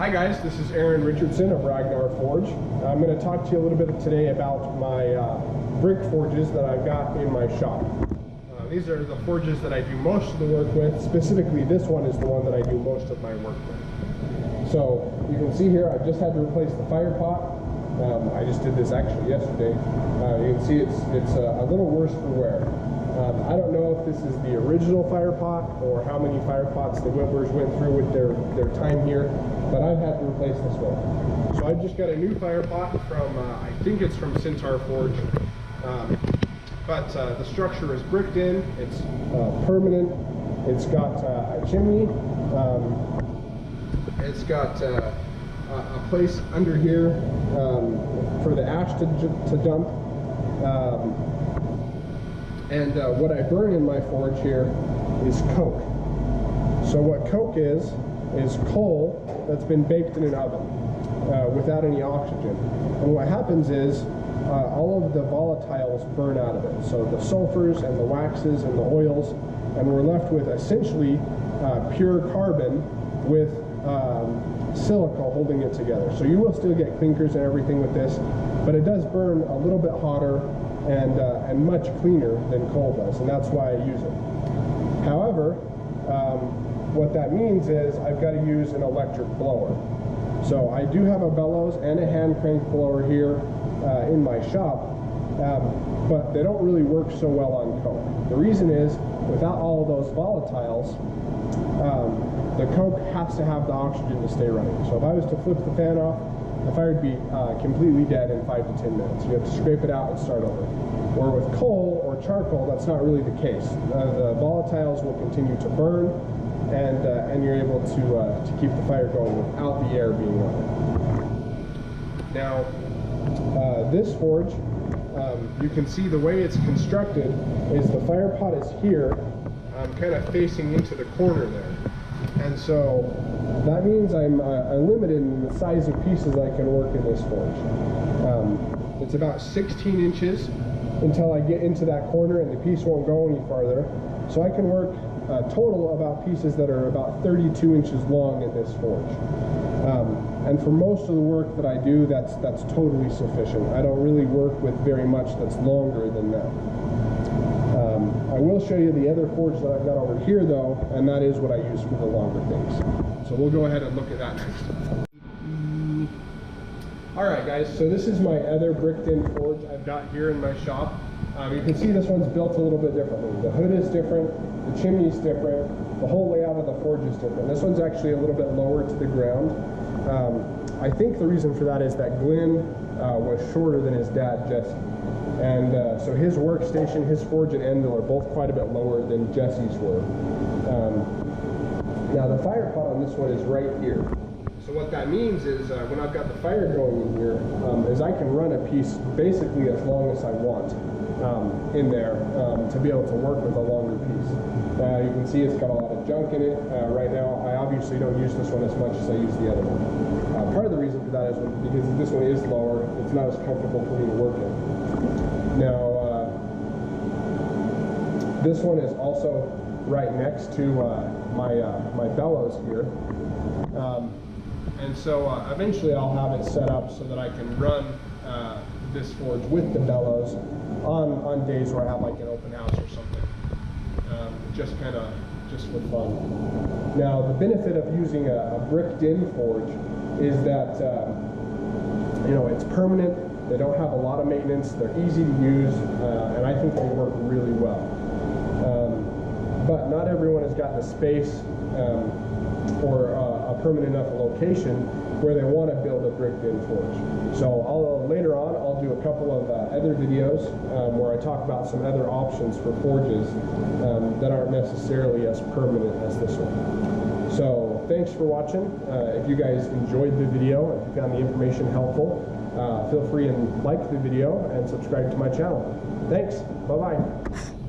Hi guys, this is Aaron Richardson of Ragnar Forge. I'm going to talk to you a little bit today about my brick forges that I've got in my shop. These are the forges that I do most of the work with. Specifically, this one is the one that I do most of my work with. So you can see here, I've just had to replace the fire pot. I just did this actually yesterday. You can see it's a little worse for wear. I don't know if this is the original fire pot or how many fire pots the Whittlers went through with their time here, but I've had to replace this one. So I've just got a new fire pot from, I think it's from Ragnar Forge, but the structure is bricked in, it's permanent, it's got a chimney, it's got a place under here for the ash to dump. And what I burn in my forge here is coke. So what coke is coal that's been baked in an oven without any oxygen. And what happens is all of the volatiles burn out of it. So the sulfurs and the waxes and the oils, and we're left with essentially pure carbon with silica holding it together. So you will still get clinkers and everything with this, but it does burn a little bit hotter and much cleaner than coal does, and that's why I use it. However, what that means is I've got to use an electric blower. So I do have a bellows and a hand crank blower here in my shop, but they don't really work so well on coke. The reason is, without all of those volatiles, the coke has to have the oxygen to stay running. So if I was to flip the fan off, the fire would be completely dead in 5 to 10 minutes. You have to scrape it out and start over. Or with coal or charcoal, that's not really the case. The volatiles will continue to burn, and you're able to keep the fire going without the air being on it. Now, this forge, you can see the way it's constructed is the fire pot is here, kind of facing into the corner there. And so that means I'm limited in the size of pieces I can work in this forge. It's about 16 inches until I get into that corner, and the piece won't go any farther. So I can work total about pieces that are about 32 inches long in this forge. And for most of the work that I do, that's totally sufficient. I don't really work with very much that's longer than that. I will show you the other forge that I've got over here though, and that is what I use for the longer things. So we'll go ahead and look at that next. Alright guys, so this is my other bricked in forge I've got here in my shop. You can see this one's built a little bit differently. The hood is different, the chimney's different, the whole layout of the forge is different. This one's actually a little bit lower to the ground. I think the reason for that is that Glenn was shorter than his dad, Jesse. And so his workstation, his forge and anvil are both quite a bit lower than Jesse's were. Now the fire pot on this one is right here. So what that means is when I've got the fire going in here, is I can run a piece basically as long as I want in there to be able to work with a longer piece. You can see it's got a lot of junk in it. Right now I obviously don't use this one as much as I use the other one. Part of the reason for that is because this one is lower, it's not as comfortable for me to work in. Now, this one is also right next to my bellows here. And so eventually I'll have it set up so that I can run this forge with the bellows on days where I have like an open house or something. Just for fun. Now, the benefit of using a bricked in forge is that, you know, it's permanent. They don't have a lot of maintenance, they're easy to use, and I think they work really well. But not everyone has got the space or a permanent enough location where they want to build a bricked-in forge. So later on, I'll do a couple of other videos where I talk about some other options for forges that aren't necessarily as permanent as this one. So thanks for watching. If you guys enjoyed the video, if you found the information helpful, feel free and like the video and subscribe to my channel. Thanks. Bye-bye.